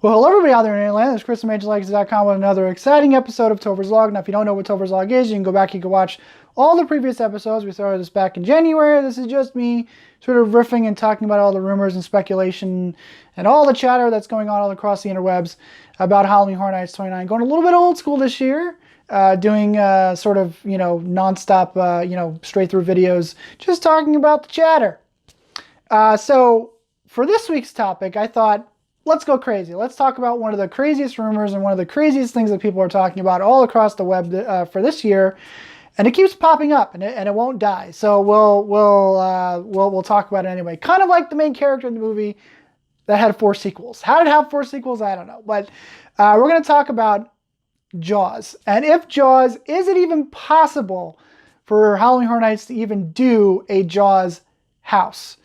Well, hello everybody out there in Atlanta. This is Chris from HHN with another exciting episode of Topher's Log. Now, if you don't know what Topher's Log is, you can go back, you can watch all the previous episodes. We started this back in January. This is just me sort of riffing and talking about all the rumors and speculation and all the chatter that's going on all across the interwebs about Halloween Horror Nights 29. Going a little bit old school this year, doing sort of, nonstop, straight through videos, just talking about the chatter. So for this week's topic, I thought, let's go crazy. Let's talk about one of the craziest rumors and one of the craziest things that people are talking about all across the web for this year, and it keeps popping up, and it won't die. So we'll talk about it anyway. Kind of like the main character in the movie that had 4 sequels. How did it have 4 sequels? I don't know, but we're going to talk about Jaws, and if Jaws, is it even possible for Halloween Horror Nights to even do a Jaws house?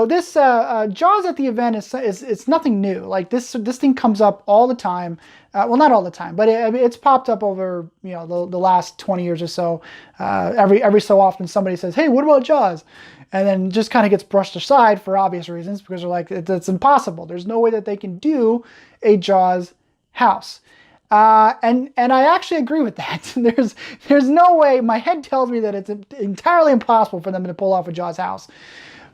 This Jaws at the event is nothing new. Like this thing comes up all the time. Well, not all the time, but it's popped up over the last 20 years or so. Every so often somebody says, "Hey, what about Jaws?" And then just kind of gets brushed aside for obvious reasons because they're like, it's impossible. There's no way that they can do a Jaws house. And I actually agree with that. There's no way. My head tells me that it's entirely impossible for them to pull off a Jaws house.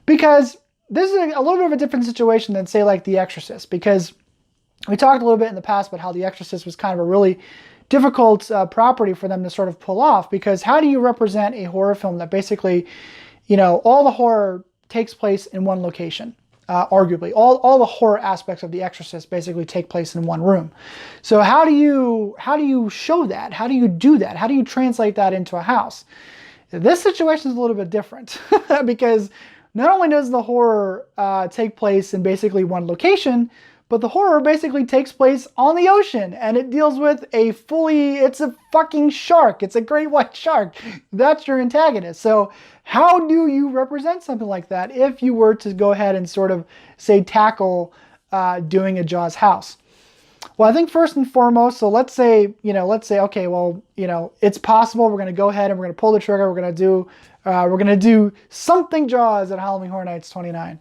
Because this is a little bit of a different situation than, say, like The Exorcist. Because we talked a little bit in the past about how The Exorcist was kind of a really difficult property for them to sort of pull off. Because how do you represent a horror film that basically, all the horror takes place in one location? Arguably, all the horror aspects of The Exorcist basically take place in one room. So how do you show that? How do you do that? How do you translate that into a house? This situation is a little bit different because not only does the horror take place in basically one location, but the horror basically takes place on the ocean, and it deals with it's a fucking shark. It's a great white shark. That's your antagonist. So how do you represent something like that if you were to go ahead and sort of, say, tackle doing a Jaws house? Well, I think first and foremost, so let's say, okay, well, it's possible. We're going to go ahead and we're going to pull the trigger. We're going to do something Jaws at Halloween Horror Nights 29.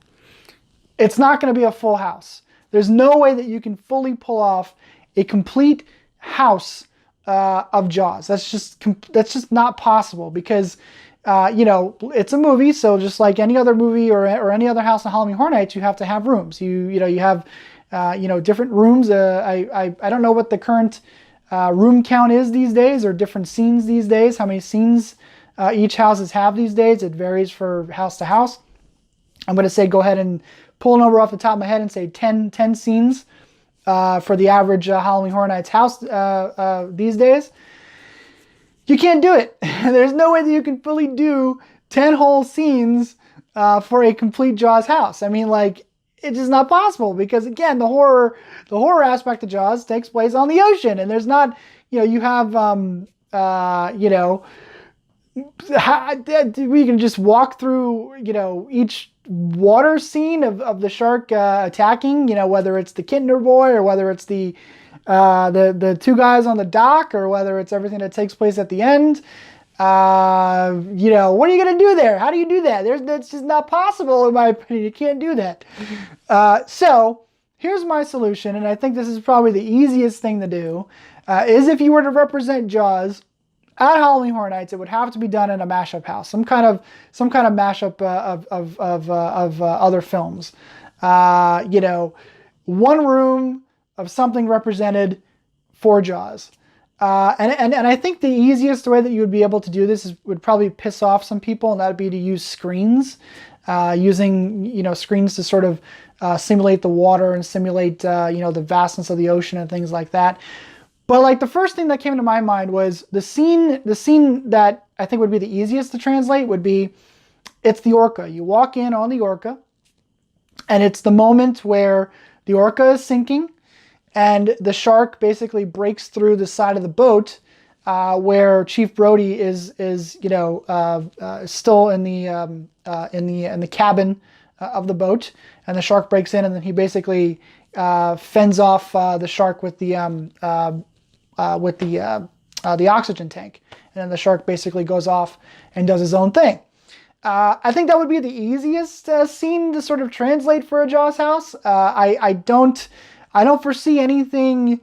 It's not going to be a full house. There's no way that you can fully pull off a complete house of Jaws. That's just not possible because, it's a movie. So just like any other movie or any other house on Halloween Horror Nights, you have to have rooms. You have different rooms. I don't know what the current room count is these days, or different scenes these days. How many scenes each houses have these days? It varies for house to house. I'm going to say go ahead and pull a number off the top of my head and say 10 scenes for the average Halloween Horror Nights house these days. You can't do it. There's no way that you can fully do 10 whole scenes for a complete Jaws house. I mean, like, it's just not possible because, again, the horror aspect of Jaws takes place on the ocean, and there's not, you have, we can just walk through, each water scene of the shark attacking, whether it's the Kinder boy or whether it's the 2 guys on the dock or whether it's everything that takes place at the end. What are you going to do there? How do you do that? That's just not possible, in my opinion. You can't do that. So here's my solution, and I think this is probably the easiest thing to do, is if you were to represent Jaws at Halloween Horror Nights, it would have to be done in a mashup house, some kind of mashup of other films. One room of something represented for Jaws. And I think the easiest way that you would be able to do this would probably piss off some people, and that would be to use screens, using screens to sort of simulate the water and simulate the vastness of the ocean and things like that. But like the first thing that came to my mind was the scene that I think would be the easiest to translate would be, it's the orca. You walk in on the orca, and it's the moment where the orca is sinking, and the shark basically breaks through the side of the boat, where Chief Brody is still in the cabin of the boat, and the shark breaks in, and then he basically fends off the shark with the oxygen tank, and then the shark basically goes off and does his own thing. I think that would be the easiest scene to sort of translate for a Jaws house. I don't foresee anything.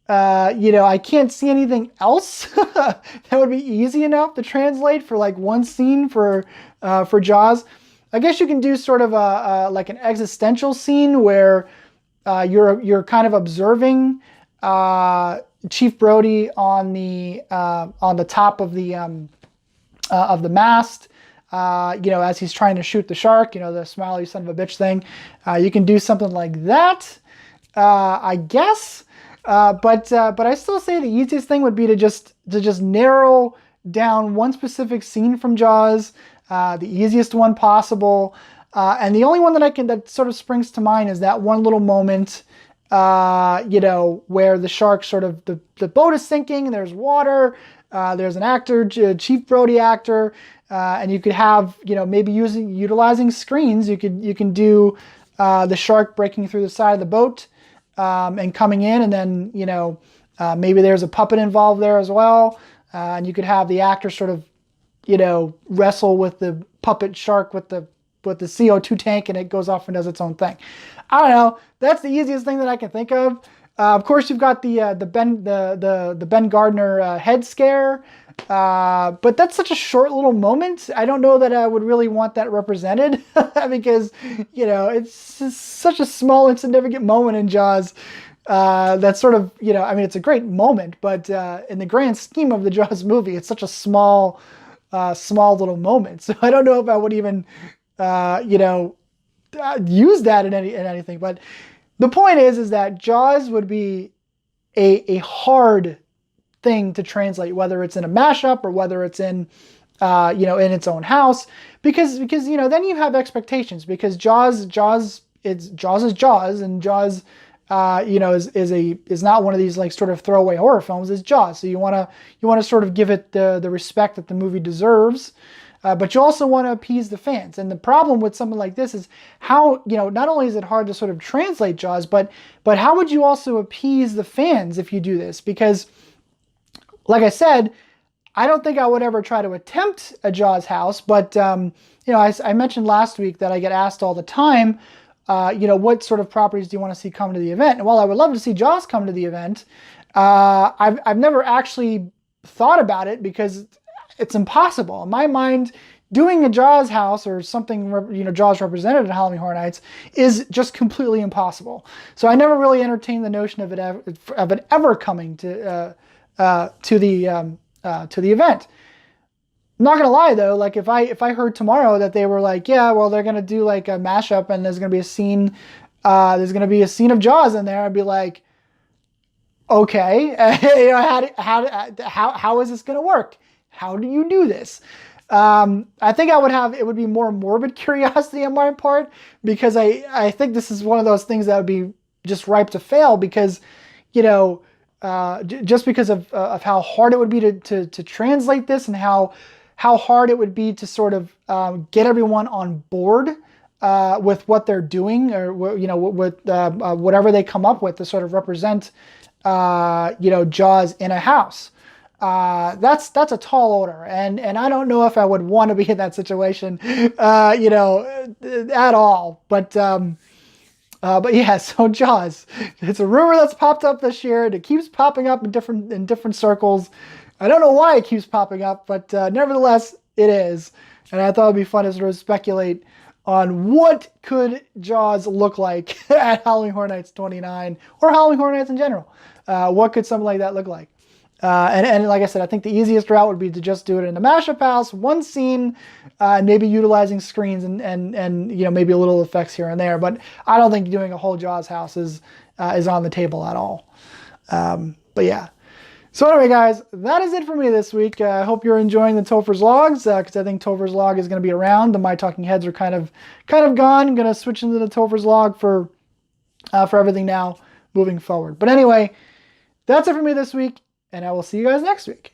I can't see anything else that would be easy enough to translate for like one scene for Jaws. I guess you can do sort of like an existential scene where you're kind of observing Chief Brody on the top of the mast. As he's trying to shoot the shark, the smiley son of a bitch thing. You can do something like that, I guess. But I still say the easiest thing would be to just narrow down one specific scene from Jaws, the easiest one possible, and the only one that sort of springs to mind is that one little moment, where the shark sort of the boat is sinking and there's water, there's an actor, Chief Brody actor, and you could have maybe utilizing screens. You can do the shark breaking through the side of the boat. And coming in, and then maybe there's a puppet involved there as well, and you could have the actor sort of wrestle with the puppet shark with the CO2 tank, and it goes off and does its own thing. I don't know. That's the easiest thing that I can think of. Of course, you've got the Ben Gardner head scare, but that's such a short little moment. I don't know that I would really want that represented because it's such a small, insignificant moment in Jaws. That's sort of it's a great moment, but in the grand scheme of the Jaws movie, it's such a small little moment. So I don't know if I would even use that in anything. But the point is that Jaws would be a hard thing to translate, whether it's in a mashup or whether it's in in its own house, because then you have expectations, because Jaws is Jaws, and Jaws is not one of these like sort of throwaway horror films. It's Jaws, so you want to sort of give it the respect that the movie deserves. But you also want to appease the fans. And the problem with something like this is how, not only is it hard to sort of translate Jaws, but how would you also appease the fans if you do this? Because, like I said, I don't think I would ever try to attempt a Jaws house, but, I mentioned last week that I get asked all the time, what sort of properties do you want to see come to the event? And while I would love to see Jaws come to the event, I've never actually thought about it because it's impossible. In my mind, doing a Jaws house or something, Jaws represented at Halloween Horror Nights is just completely impossible. So I never really entertained the notion of it ever coming to the event. I'm not gonna lie though, like if I heard tomorrow that they were like, yeah, well they're gonna do like a mashup and there's gonna be a scene of Jaws in there, I'd be like, okay, how is this gonna work? How do you do this? I think it would be more morbid curiosity on my part, because I think this is one of those things that would be just ripe to fail, because, just because of how hard it would be to translate this, and how hard it would be to sort of get everyone on board with what they're doing, or with whatever they come up with to sort of represent Jaws in a house. That's a tall order, and I don't know if I would want to be in that situation, at all. But yeah, so Jaws, it's a rumor that's popped up this year, and it keeps popping up in different circles. I don't know why it keeps popping up, but nevertheless, it is. And I thought it'd be fun to sort of speculate on what could Jaws look like at Halloween Horror Nights 29, or Halloween Horror Nights in general. What could something like that look like? And like I said, I think the easiest route would be to just do it in the mashup house, one scene, maybe utilizing screens and maybe a little effects here and there. But I don't think doing a whole Jaws house is on the table at all. But yeah. So anyway, guys, that is it for me this week. I hope you're enjoying the Topher's Logs, because I think Topher's Log is going to be around. The My Talking Heads are kind of gone. I'm going to switch into the Topher's Log for everything now moving forward. But anyway, that's it for me this week, and I will see you guys next week.